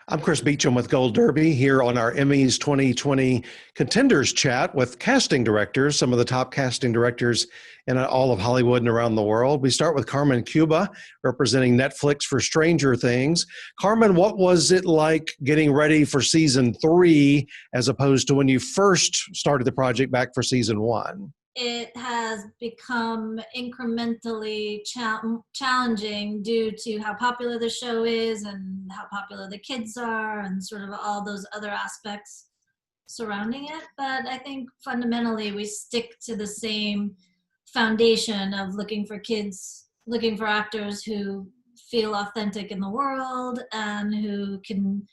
I'm Chris Beachum with Gold Derby here on our Emmys 2020 Contenders Chat with casting directors, some of the top casting directors in all of Hollywood and around the world. We start with Carmen Cuba, representing Netflix for Stranger Things. Carmen, what was it like getting ready for season 3 as opposed to when you first started the project back for season 1? It has become incrementally challenging due to how popular the show is and how popular the kids are and sort of all those other aspects surrounding it. But I think fundamentally we stick to the same foundation of looking for actors who feel authentic in the world and who can,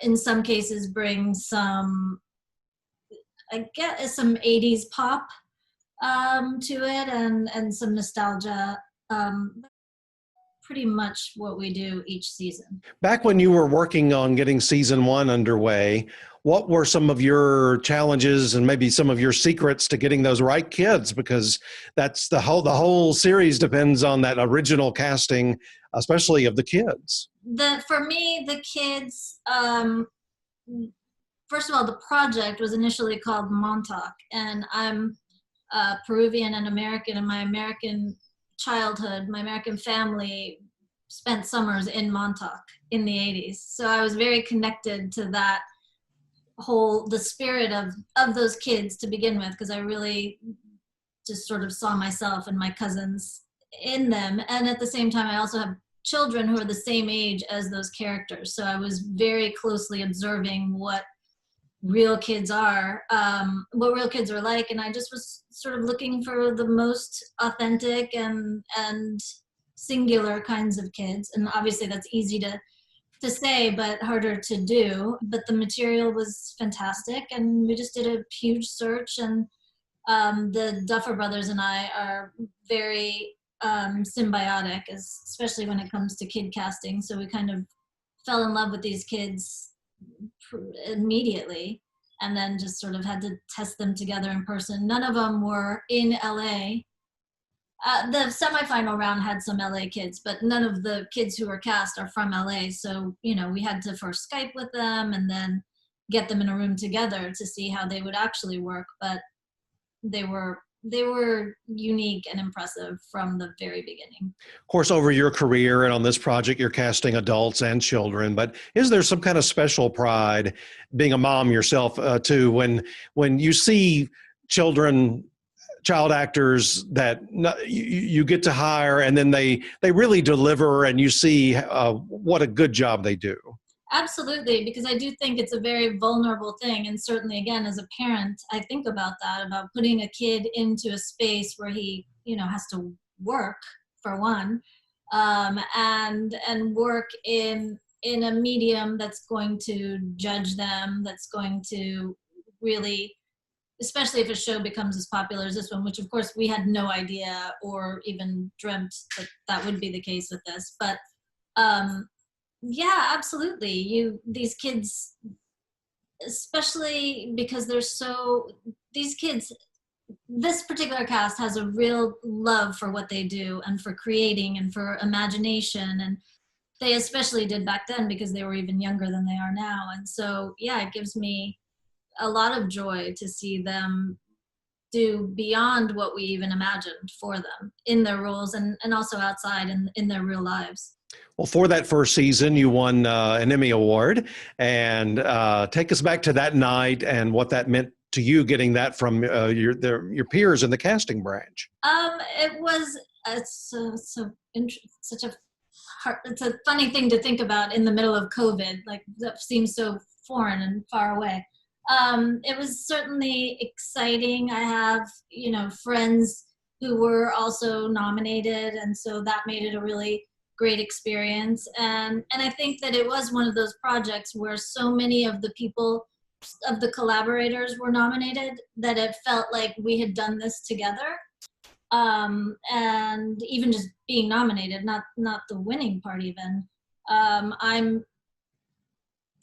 in some cases, bring some, I guess, some 80s pop to it and some nostalgia. Pretty much what we do each season. Back when you were working on getting season 1 underway, what were some of your challenges and maybe some of your secrets to getting those right kids? Because that's the whole series depends on that original casting, especially of the kids. For me, the kids, first of all, the project was initially called Montauk, and I'm Peruvian and American, and my American childhood, my American family spent summers in Montauk in the 80s. So I was very connected to that the spirit of those kids to begin with, because I really just sort of saw myself and my cousins in them. And at the same time, I also have children who are the same age as those characters. So I was very closely observing what real kids are, what real kids are like, and I just was sort of looking for the most authentic and singular kinds of kids. And obviously that's easy to say, but harder to do. But the material was fantastic, and we just did a huge search. And the Duffer Brothers and I are very symbiotic, especially when it comes to kid casting. So we kind of fell in love with these kids immediately, and then just sort of had to test them together in person. None of them were in LA. The semifinal round had some LA kids, but none of the kids who were cast are from LA. So, we had to first Skype with them and then get them in a room together to see how they would actually work. But they were unique and impressive from the very beginning. Of course, over your career and on this project, you're casting adults and children, but is there some kind of special pride being a mom yourself too, when you see child actors that you get to hire and then they really deliver and you see what a good job they do? Absolutely, because I do think it's a very vulnerable thing. And certainly, again, as a parent, I think about that, about putting a kid into a space where he, has to work, for one, and work in a medium that's going to judge them, that's going to really, especially if a show becomes as popular as this one, which of course we had no idea or even dreamt that would be the case with this. But yeah, absolutely. These kids, especially because these kids, this particular cast has a real love for what they do and for creating and for imagination. And they especially did back then because they were even younger than they are now. And so, yeah, it gives me a lot of joy to see them do beyond what we even imagined for them in their roles and also outside in their real lives. Well, for that first season, you won an Emmy Award, and take us back to that night and what that meant to you, getting that from your peers in the casting branch. It's a funny thing to think about in the middle of COVID. Like, that seems so foreign and far away. It was certainly exciting. I have, friends who were also nominated, and so that made it a really great experience. And I think that it was one of those projects where so many of the collaborators were nominated that it felt like we had done this together. And even just being nominated, not the winning part even. I'm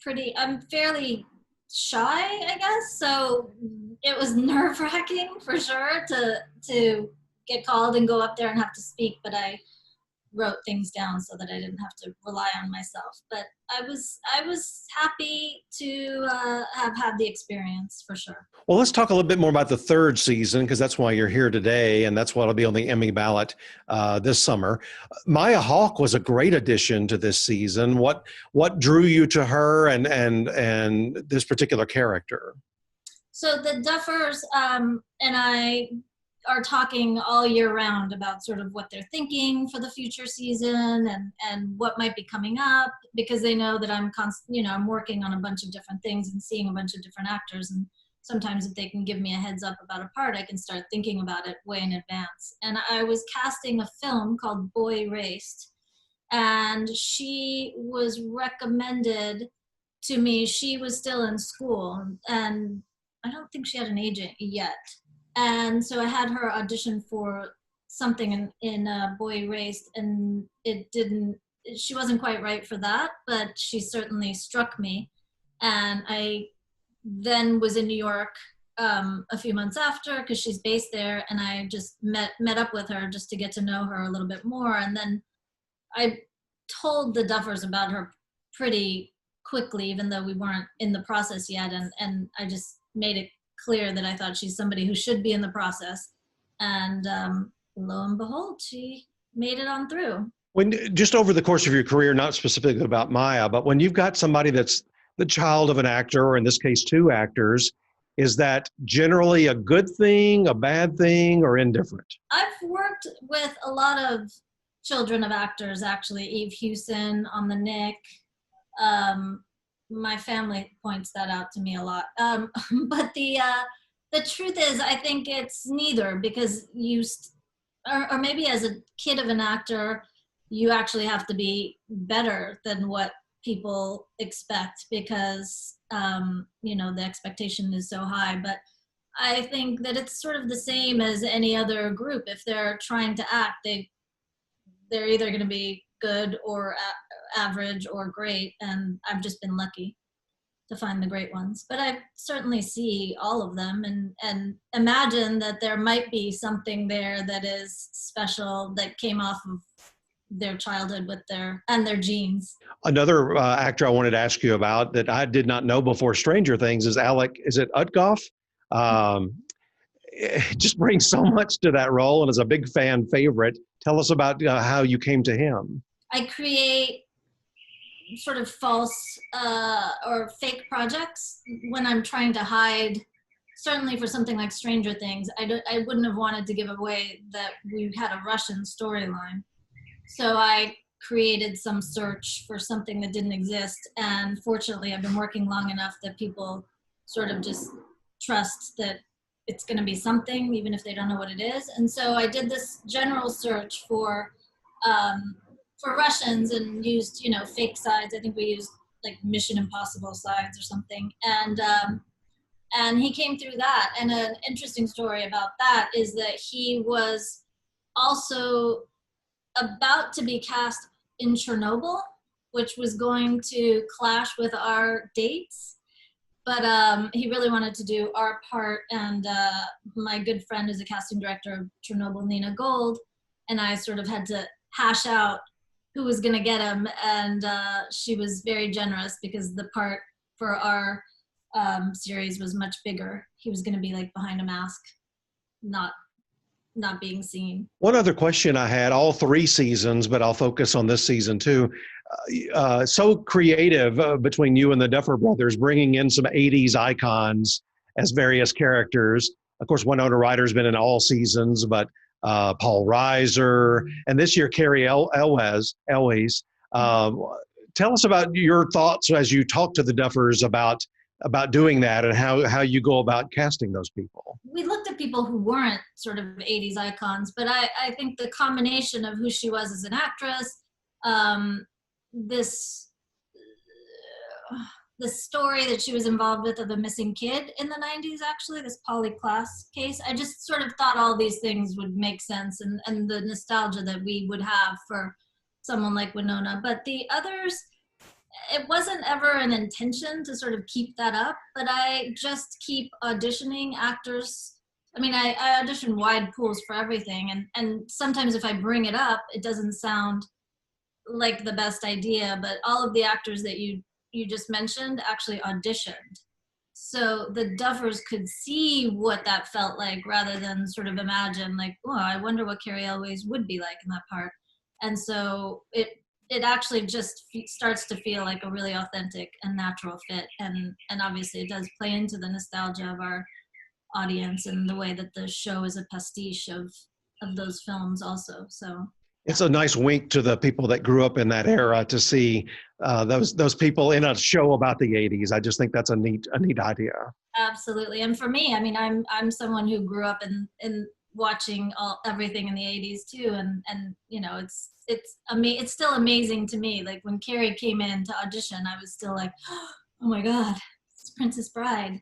fairly shy, I guess. So it was nerve-wracking for sure to get called and go up there and have to speak, but I wrote things down so that I didn't have to rely on myself. But I was happy to have had the experience for sure. Well, let's talk a little bit more about the third season, because that's why you're here today, and that's what'll be on the Emmy ballot this summer. Maya Hawke was a great addition to this season. What drew you to her and this particular character? So the Duffers and I are talking all year round about sort of what they're thinking for the future season and what might be coming up, because they know that I'm working on a bunch of different things and seeing a bunch of different actors, and sometimes if they can give me a heads up about a part, I can start thinking about it way in advance. And I was casting a film called Boy Raced, and she was recommended to me. She was still in school, and I don't think she had an agent yet. And so I had her audition for something in Boy Raced, and she wasn't quite right for that, but she certainly struck me. And I then was in New York a few months after, because she's based there, and I just met up with her just to get to know her a little bit more. And then I told the Duffers about her pretty quickly, even though we weren't in the process yet, and I just made it clear that I thought she's somebody who should be in the process. And lo and behold, she made it on through. When just over the course of your career, not specifically about Maya, but when you've got somebody that's the child of an actor, or in this case, two actors, is that generally a good thing, a bad thing, or indifferent? I've worked with a lot of children of actors, actually. Eve Hewson on The Nick. My family points that out to me a lot. But the truth is, I think it's neither, because or maybe as a kid of an actor, you actually have to be better than what people expect, because the expectation is so high. But I think that it's sort of the same as any other group. If they're trying to act, they're either going to be good or average or great, and I've just been lucky to find the great ones. But I certainly see all of them and imagine that there might be something there that is special, that came off of their childhood with their genes. Another actor I wanted to ask you about that I did not know before Stranger Things is Alec, is it Utgoff? It just brings so much to that role and is a big fan favorite. Tell us about how you came to him. I create sort of false or fake projects when I'm trying to hide. Certainly for something like Stranger Things, I wouldn't have wanted to give away that we had a Russian storyline. So I created some search for something that didn't exist. And fortunately, I've been working long enough that people sort of just trust that it's going to be something, even if they don't know what it is. And so I did this general search for Russians and used, fake sites. I think we used like Mission Impossible sites or something. And he came through that. And an interesting story about that is that he was also about to be cast in Chernobyl, which was going to clash with our dates. But he really wanted to do our part, and my good friend is a casting director of Chernobyl, Nina Gold, and I sort of had to hash out who was going to get him, and she was very generous, because the part for our series was much bigger. He was going to be like behind a mask, not being seen. One other question I had, all three seasons, but I'll focus on this season too. So creative between you and the Duffer Brothers, bringing in some 80s icons as various characters. Of course, Winona Ryder's been in all seasons, but Paul Reiser, and this year, Carrie Elwes. Tell us about your thoughts as you talk to the Duffers about doing that, and how you go about casting those people. We looked at people who weren't sort of 80s icons, but I think the combination of who she was as an actress, this story that she was involved with of a missing kid in the 90s, actually, this Polly Klaas case, I just sort of thought all these things would make sense, and the nostalgia that we would have for someone like Winona. But the others, it wasn't ever an intention to sort of keep that up, but I just keep auditioning actors I mean, I audition wide pools for everything, and sometimes if I bring it up, it doesn't sound like the best idea, but all of the actors that you just mentioned actually auditioned. So the Duffers could see what that felt like rather than sort of imagine like, oh, I wonder what Carrie Elways would be like in that part. And so it actually just starts to feel like a really authentic and natural fit. And obviously it does play into the nostalgia of our audience and the way that the show is a pastiche of those films also. So It's a nice wink to the people that grew up in that era to see those people in a show about the '80s. I just think that's a neat idea. absolutely. And for me, I mean, I'm someone who grew up in watching everything in the 80s too, and you know, it's still amazing to me. Like when Carrie came in to audition, I was still like, oh my God, it's Princess Bride.